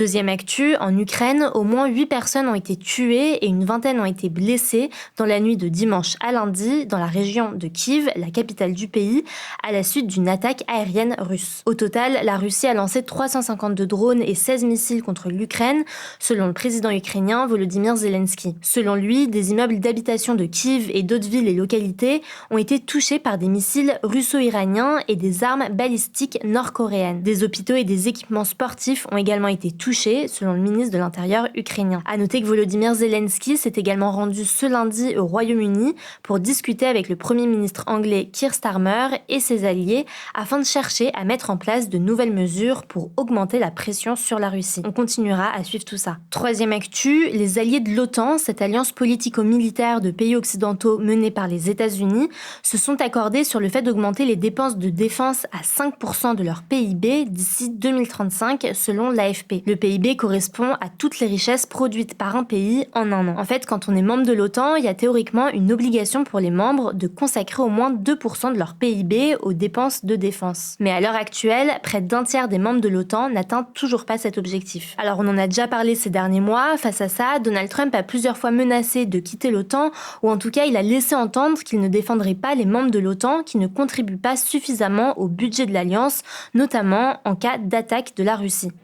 Deuxième actu, en Ukraine, au moins 8 personnes ont été tuées et une vingtaine ont été blessées dans la nuit de dimanche à lundi dans la région de Kiev, la capitale du pays, à la suite d'une attaque aérienne russe. Au total, la Russie a lancé 352 drones et 16 missiles contre l'Ukraine, selon le président ukrainien Volodymyr Zelensky. Selon lui, des immeubles d'habitation de Kiev et d'autres villes et localités ont été touchés par des missiles russo-iraniens et des armes balistiques nord-coréennes. Des hôpitaux et des équipements sportifs ont également été touchés, selon le ministre de l'Intérieur ukrainien. À noter que Volodymyr Zelensky s'est également rendu ce lundi au Royaume-Uni pour discuter avec le Premier ministre anglais Keir Starmer et ses alliés afin de chercher à mettre en place de nouvelles mesures pour augmenter la pression sur la Russie. On continuera à suivre tout ça. Troisième actu, les alliés de l'OTAN, cette alliance politico-militaire de pays occidentaux menée par les États-Unis, se sont accordés sur le fait d'augmenter les dépenses de défense à 5% de leur PIB d'ici 2035, selon l'AFP. Le PIB correspond à toutes les richesses produites par un pays en un an. En fait, quand on est membre de l'OTAN, il y a théoriquement une obligation pour les membres de consacrer au moins 2% de leur PIB aux dépenses de défense. Mais à l'heure actuelle, près d'un tiers des membres de l'OTAN n'atteint toujours pas cet objectif. Alors on en a déjà parlé ces derniers mois, face à ça, Donald Trump a plusieurs fois menacé de quitter l'OTAN, ou en tout cas il a laissé entendre qu'il ne défendrait pas les membres de l'OTAN qui ne contribuent pas suffisamment au budget de l'Alliance, notamment en cas d'attaque de la Russie.